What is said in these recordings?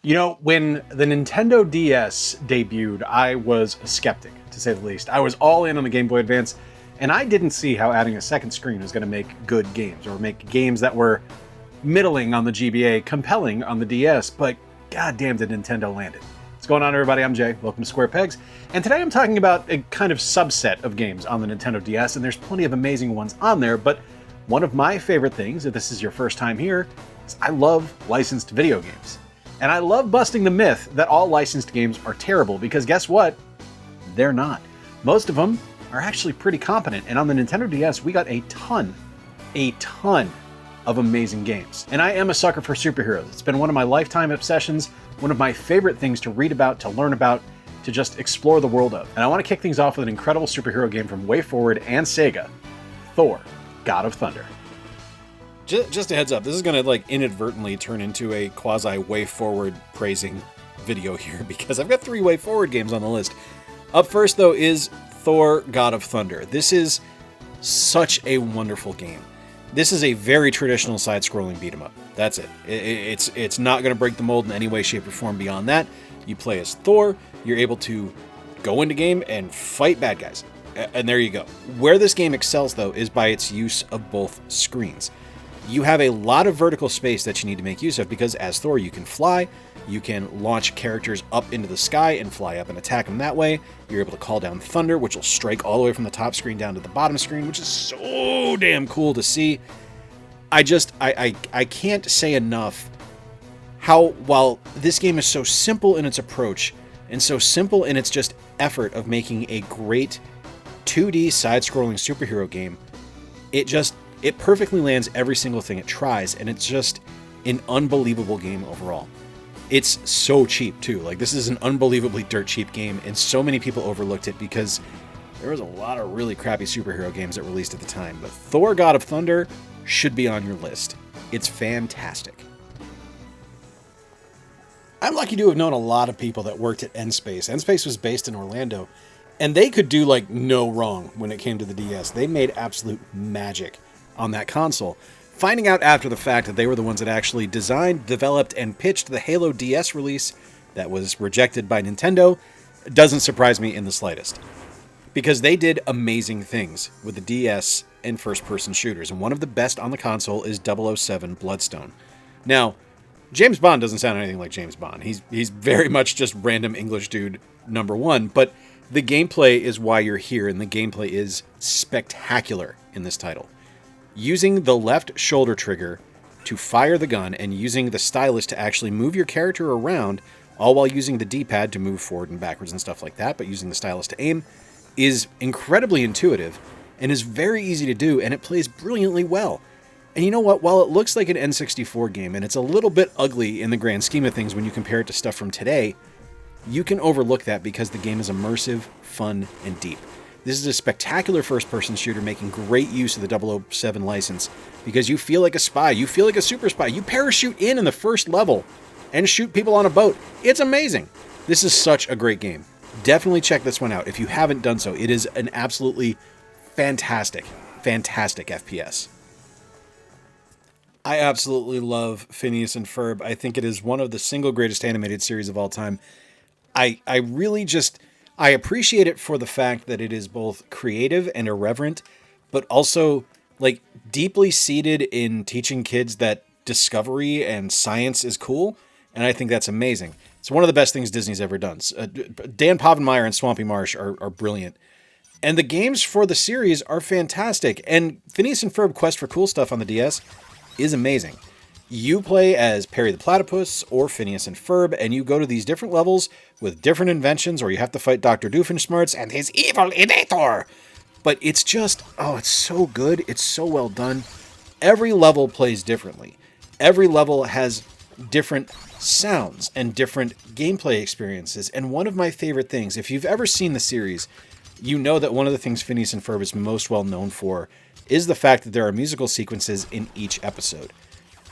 You know, when the Nintendo DS debuted, I was a skeptic, to say the least. I was all in on the Game Boy Advance, and I didn't see how adding a second screen was going to make good games, or make games that were middling on the GBA compelling on the DS, but goddamn did Nintendo land it. What's going on, everybody? I'm Jay. Welcome to Square Pegs, and today I'm talking about a kind of subset of games on the Nintendo DS, and there's plenty of amazing ones on there, but one of my favorite things, if this is your first time here, is I love licensed video games. And I love busting the myth that all licensed games are terrible, because guess what? They're not. Most of them are actually pretty competent, and on the Nintendo DS, we got a ton of amazing games. And I am a sucker for superheroes. It's been one of my lifetime obsessions, one of my favorite things to read about, to learn about, to just explore the world of. And I want to kick things off with an incredible superhero game from WayForward and Sega, Thor: God of Thunder. Just a heads up, this is going to inadvertently turn into a quasi WayForward praising video here, because I've got 3 WayForward games on the list. Up first, though, is Thor: God of Thunder. This is such a wonderful game. This is a very traditional side-scrolling beat-em-up. That's it. It's not going to break the mold in any way, shape, or form beyond that. You play as Thor, you're able to go into game and fight bad guys. And there you go. Where this game excels, though, is by its use of both screens. You have a lot of vertical space that you need to make use of, because as Thor, you can fly, you can launch characters up into the sky and fly up and attack them that way. You're able to call down thunder, which will strike all the way from the top screen down to the bottom screen, which is so damn cool to see. I can't say enough how, while this game is so simple in its approach and so simple in its just effort of making a great 2D side-scrolling superhero game, it perfectly lands every single thing it tries, and it's just an unbelievable game overall. It's so cheap, too. This is an unbelievably dirt cheap game, and so many people overlooked it because there was a lot of really crappy superhero games that released at the time. But Thor: God of Thunder should be on your list. It's fantastic. I'm lucky to have known a lot of people that worked at N-Space. N-Space was based in Orlando, and they could do no wrong when it came to the DS. They made absolute magic on that console. Finding out after the fact that they were the ones that actually designed, developed, and pitched the Halo DS release that was rejected by Nintendo doesn't surprise me in the slightest. Because they did amazing things with the DS and first-person shooters, and one of the best on the console is 007 Bloodstone. Now, James Bond doesn't sound anything like James Bond. He's very much just random English dude number one, but the gameplay is why you're here, and the gameplay is spectacular in this title. Using the left shoulder trigger to fire the gun and using the stylus to actually move your character around, all while using the D-pad to move forward and backwards and stuff like that, but using the stylus to aim, is incredibly intuitive and is very easy to do, and it plays brilliantly well. And you know what? While it looks like an N64 game, and it's a little bit ugly in the grand scheme of things when you compare it to stuff from today, you can overlook that because the game is immersive, fun, and deep. This is a spectacular first-person shooter making great use of the 007 license, because you feel like a spy, you feel like a super spy, you parachute in the first level and shoot people on a boat. It's amazing. This is such a great game. Definitely check this one out if you haven't done so. It is an absolutely fantastic FPS. I absolutely love Phineas and Ferb. I think it is one of the single greatest animated series of all time. I appreciate it for the fact that it is both creative and irreverent, but also deeply seated in teaching kids that discovery and science is cool. And I think that's amazing. It's one of the best things Disney's ever done. Dan Povenmire and Swampy Marsh are brilliant. And the games for the series are fantastic. And Phineas and Ferb Quest for Cool Stuff on the DS is amazing. You play as Perry the Platypus or Phineas and Ferb, and you go to these different levels with different inventions, or you have to fight Dr. Doofenshmirtz and his evil innator. But it's just, it's so good. It's so well done. Every level plays differently. Every level has different sounds and different gameplay experiences. And one of my favorite things, if you've ever seen the series, you know that one of the things Phineas and Ferb is most well known for is the fact that there are musical sequences in each episode.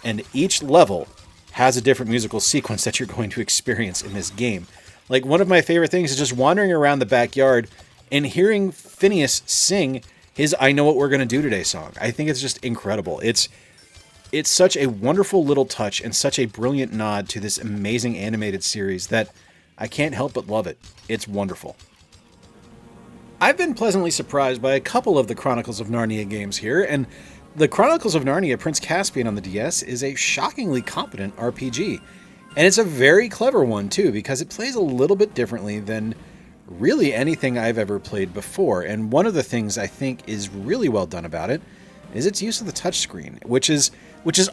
And each level has a different musical sequence that you're going to experience in this game. One of my favorite things is just wandering around the backyard and hearing Phineas sing his I Know What We're Gonna Do Today song. I think it's just incredible. It's It's such a wonderful little touch and such a brilliant nod to this amazing animated series that I can't help but love it. It's wonderful. I've been pleasantly surprised by a couple of the Chronicles of Narnia games here, and the Chronicles of Narnia Prince Caspian on the DS is a shockingly competent RPG. And it's a very clever one, too, because it plays a little bit differently than really anything I've ever played before. And one of the things I think is really well done about it is its use of the touchscreen, which is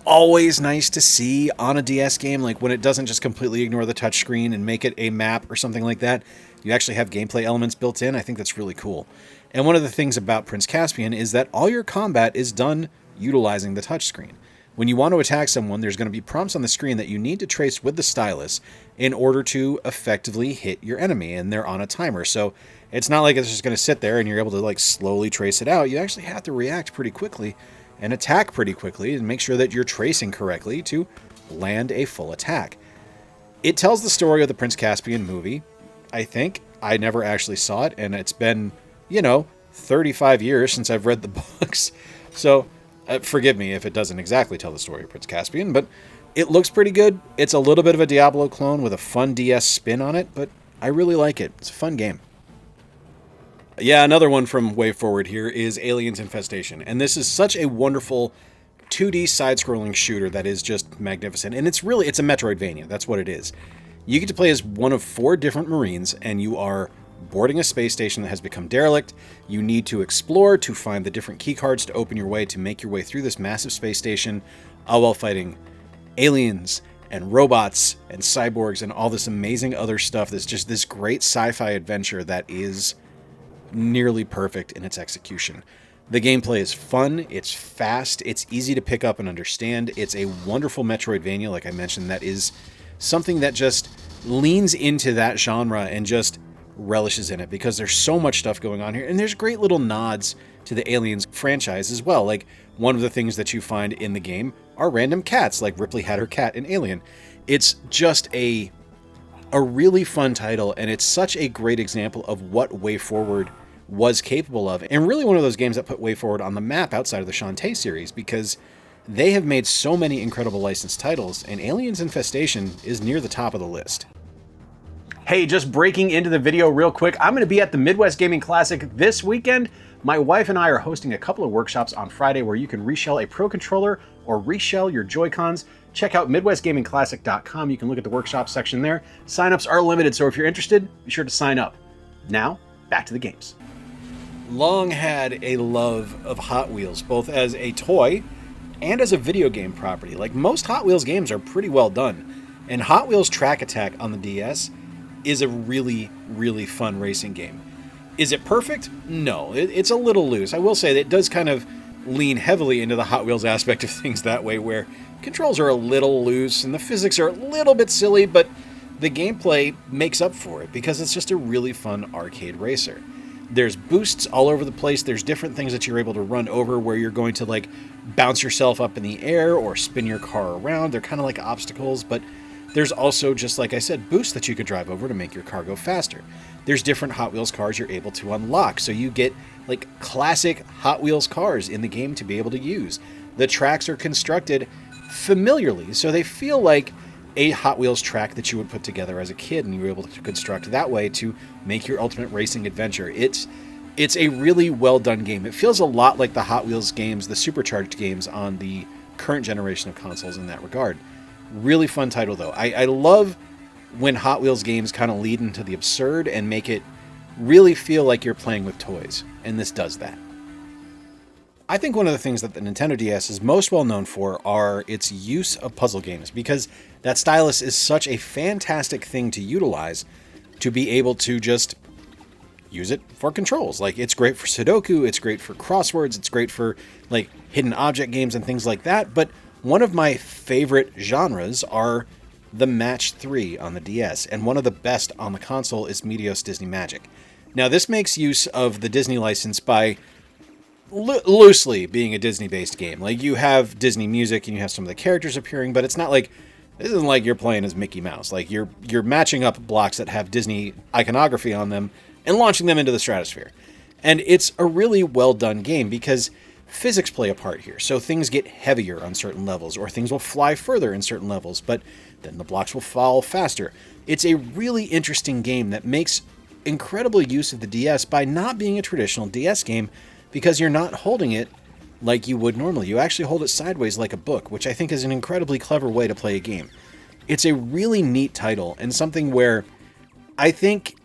always nice to see on a DS game, like when it doesn't just completely ignore the touchscreen and make it a map or something like that. You actually have gameplay elements built in. I think that's really cool. And one of the things about Prince Caspian is that all your combat is done utilizing the touchscreen. When you want to attack someone, there's going to be prompts on the screen that you need to trace with the stylus in order to effectively hit your enemy, and they're on a timer. So it's not like it's just going to sit there and you're able to like slowly trace it out. You actually have to react pretty quickly and attack pretty quickly and make sure that you're tracing correctly to land a full attack. It tells the story of the Prince Caspian movie, I think. I never actually saw it, and it's been, 35 years since I've read the books. So forgive me if it doesn't exactly tell the story of Prince Caspian, but it looks pretty good. It's a little bit of a Diablo clone with a fun DS spin on it, but I really like it. It's a fun game. Yeah, another one from WayForward here is Aliens Infestation. And this is such a wonderful 2D side-scrolling shooter that is just magnificent. And it's a Metroidvania. That's what it is. You get to play as one of 4 different Marines, and you are boarding a space station that has become derelict. You need to explore to find the different key cards to open your way to make your way through this massive space station, all while fighting aliens and robots and cyborgs and all this amazing other stuff. That's just this great sci-fi adventure that is nearly perfect in its execution. The gameplay is fun, it's fast, it's easy to pick up and understand. It's a wonderful Metroidvania, like I mentioned, that is something that just leans into that genre and just relishes in it because there's so much stuff going on here. And there's great little nods to the Aliens franchise as well. Like, one of the things that you find in the game are random cats, like Ripley had her cat in Alien. It's just a really fun title, and it's such a great example of what WayForward was capable of, and really one of those games that put WayForward on the map outside of the Shantae series, because they have made so many incredible licensed titles, and Aliens Infestation is near the top of the list. Hey, just breaking into the video real quick, I'm going to be at the Midwest Gaming Classic this weekend. My wife and I are hosting a couple of workshops on Friday where you can reshell a Pro Controller or reshell your Joy-Cons. Check out MidwestGamingClassic.com. You can look at the workshop section there. Sign-ups are limited, so if you're interested, be sure to sign up. Now, back to the games. Long had a love of Hot Wheels, both as a toy and as a video game property. Like, most Hot Wheels games are pretty well done. And Hot Wheels Track Attack on the DS is a really, really fun racing game. Is it perfect? No, it's a little loose. I will say that it does kind of lean heavily into the Hot Wheels aspect of things that way, where controls are a little loose and the physics are a little bit silly, but the gameplay makes up for it because it's just a really fun arcade racer. There's boosts all over the place. There's different things that you're able to run over where you're going to like bounce yourself up in the air or spin your car around. They're kind of like obstacles, but there's also, just like I said, boosts that you could drive over to make your car go faster. There's different Hot Wheels cars you're able to unlock, so you get like classic Hot Wheels cars in the game to be able to use. The tracks are constructed familiarly, so they feel like a Hot Wheels track that you would put together as a kid, and you were able to construct that way to make your ultimate racing adventure. It's a really well done game. It feels a lot like the Hot Wheels games, the supercharged games on the current generation of consoles in that regard. Really fun title, though. I love when Hot Wheels games kind of lead into the absurd and make it really feel like you're playing with toys, and this does that. I think one of the things that the Nintendo DS is most well known for are its use of puzzle games, because that stylus is such a fantastic thing to utilize to be able to just use it for controls. Like, it's great for Sudoku, it's great for crosswords, it's great for like hidden object games and things like that, but one of my favorite genres are the Match 3 on the DS, and one of the best on the console is Meteos Disney Magic. Now, this makes use of the Disney license by loosely being a Disney-based game. Like, you have Disney music and you have some of the characters appearing, but it's not like, this isn't like you're playing as Mickey Mouse. Like, you're matching up blocks that have Disney iconography on them and launching them into the stratosphere. And it's a really well done game because physics play a part here. So things get heavier on certain levels, or things will fly further in certain levels, but then the blocks will fall faster. It's a really interesting game that makes incredible use of the DS by not being a traditional DS game, because you're not holding it like you would normally. You actually hold it sideways like a book, which I think is an incredibly clever way to play a game. It's a really neat title, and something where I think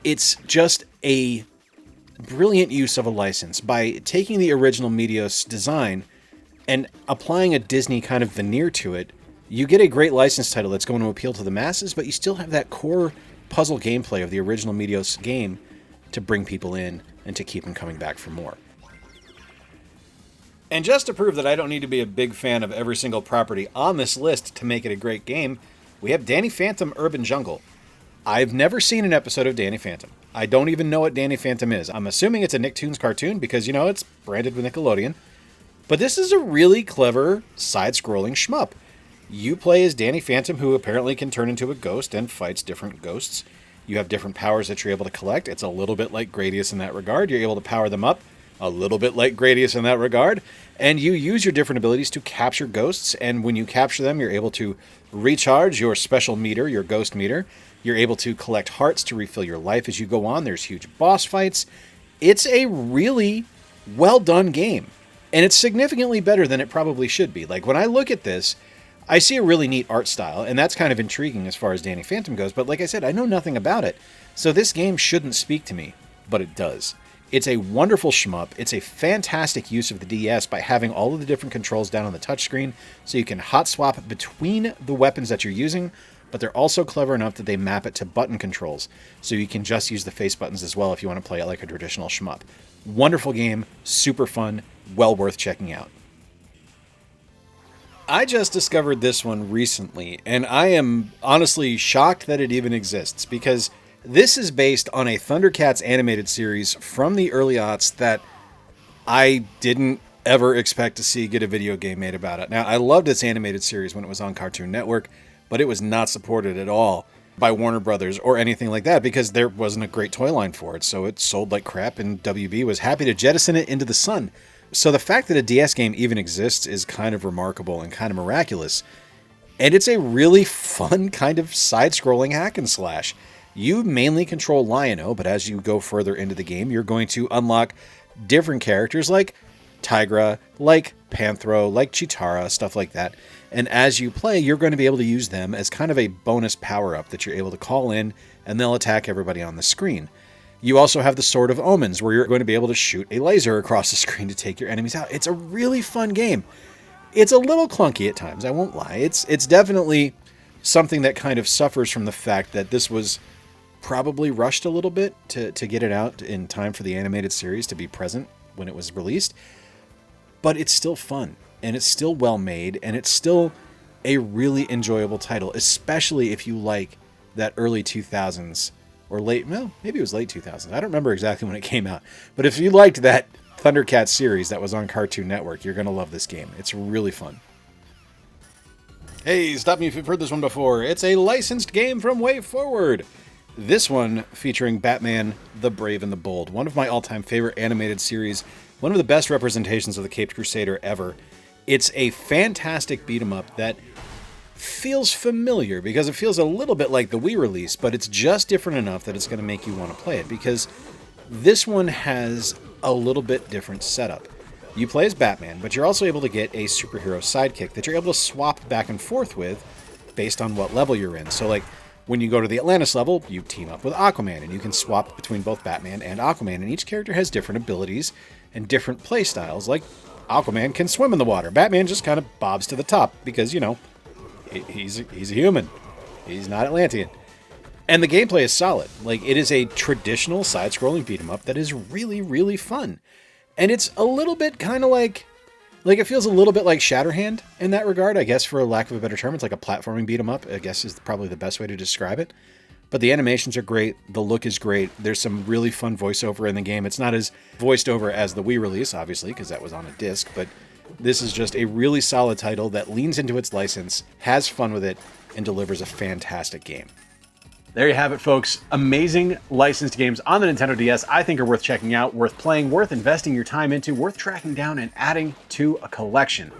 it's just a brilliant use of a license by taking the original Meteos design and applying a Disney kind of veneer to it. You get a great license title that's going to appeal to the masses, but you still have that core puzzle gameplay of the original Meteos game to bring people in and to keep them coming back for more. And just to prove that I don't need to be a big fan of every single property on this list to make it a great game, we have Danny Phantom Urban Jungle. I've never seen an episode of Danny Phantom. I don't even know what Danny Phantom is. I'm assuming it's a Nicktoons cartoon because, you know, it's branded with Nickelodeon. But this is a really clever side-scrolling shmup. You play as Danny Phantom, who apparently can turn into a ghost and fights different ghosts. You have different powers that you're able to collect. It's a little bit like Gradius in that regard. You're able to power them up. A little bit like Gradius in that regard. And you use your different abilities to capture ghosts. And when you capture them, you're able to recharge your special meter, your ghost meter. You're able to collect hearts to refill your life as you go on. There's huge boss fights. It's a really well done game. And it's significantly better than it probably should be. Like, when I look at this, I see a really neat art style, and that's kind of intriguing as far as Danny Phantom goes. But like I said, I know nothing about it. So this game shouldn't speak to me, but it does. It's a wonderful shmup. It's a fantastic use of the DS by having all of the different controls down on the touchscreen, so you can hot swap between the weapons that you're using, but they're also clever enough that they map it to button controls, so you can just use the face buttons as well if you want to play it like a traditional shmup. Wonderful game, super fun, well worth checking out. I just discovered this one recently, and I am honestly shocked that it even exists, because this is based on a Thundercats animated series from the early aughts that I didn't ever expect to see get a video game made about it. Now, I loved this animated series when it was on Cartoon Network, but it was not supported at all by Warner Brothers or anything like that because there wasn't a great toy line for it, so it sold like crap, and WB was happy to jettison it into the sun. So the fact that a DS game even exists is kind of remarkable and kind of miraculous. And it's a really fun kind of side-scrolling hack and slash. You mainly control Lion-O, but as you go further into the game, you're going to unlock different characters like Tigra, like Panthro, like Chitara, stuff like that. And as you play, you're going to be able to use them as kind of a bonus power-up that you're able to call in, and they'll attack everybody on the screen. You also have the Sword of Omens, where you're going to be able to shoot a laser across the screen to take your enemies out. It's a really fun game. It's a little clunky at times, I won't lie. It's definitely something that kind of suffers from the fact that this was probably rushed a little bit to get it out in time for the animated series to be present when it was released. But it's still fun, and it's still well made, and it's still a really enjoyable title, especially if you like that early 2000s or maybe it was late 2000s. I don't remember exactly when it came out. But if you liked that Thundercats series that was on Cartoon Network, you're going to love this game. It's really fun. Hey, stop me if you've heard this one before. It's a licensed game from Way Forward. This one featuring Batman, the Brave and the Bold. One of my all-time favorite animated series. One of the best representations of the Caped Crusader ever. It's a fantastic beat-em-up that feels familiar because it feels a little bit like the Wii release, but it's just different enough that it's going to make you want to play it because this one has a little bit different setup. You play as Batman, but you're also able to get a superhero sidekick that you're able to swap back and forth with based on what level you're in. So like when you go to the Atlantis level, you team up with Aquaman and you can swap between both Batman and Aquaman, and each character has different abilities and different play styles. Like Aquaman can swim in the water. Batman just kind of bobs to the top because, you know, he's a human. He's not Atlantean. And the gameplay is solid. Like, it is a traditional side-scrolling beat-em-up that is really, really fun. And it's a little bit kind of like it feels a little bit like Shatterhand in that regard, I guess, for lack of a better term. It's like a platforming beat-em-up, I guess is probably the best way to describe it. But the animations are great. The look is great. There's some really fun voiceover in the game. It's not as voiced over as the Wii release, obviously, because that was on a disc, but this is just a really solid title that leans into its license, has fun with it, and delivers a fantastic game. There you have it, folks. Amazing licensed games on the Nintendo DS I think are worth checking out, worth playing, worth investing your time into, worth tracking down and adding to a collection.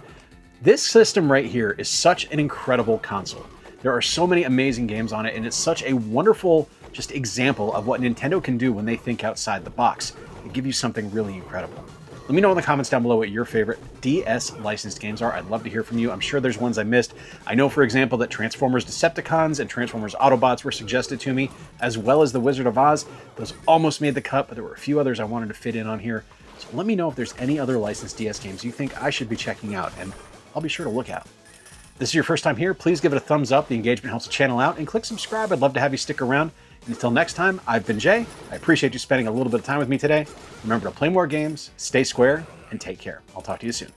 This system right here is such an incredible console. There are so many amazing games on it, and it's such a wonderful just example of what Nintendo can do when they think outside the box. They give you something really incredible. Let me know in the comments down below what your favorite DS licensed games are. I'd love to hear from you. I'm sure there's ones I missed. I know, for example, that Transformers Decepticons and Transformers Autobots were suggested to me, as well as The Wizard of Oz. Those almost made the cut, but there were a few others I wanted to fit in on here. So let me know if there's any other licensed DS games you think I should be checking out, and I'll be sure to look at them. If this is your first time here, please give it a thumbs up. The engagement helps the channel out, and click subscribe. I'd love to have you stick around. And until next time, I've been Jay. I appreciate you spending a little bit of time with me today. Remember to play more games, stay square, and take care. I'll talk to you soon.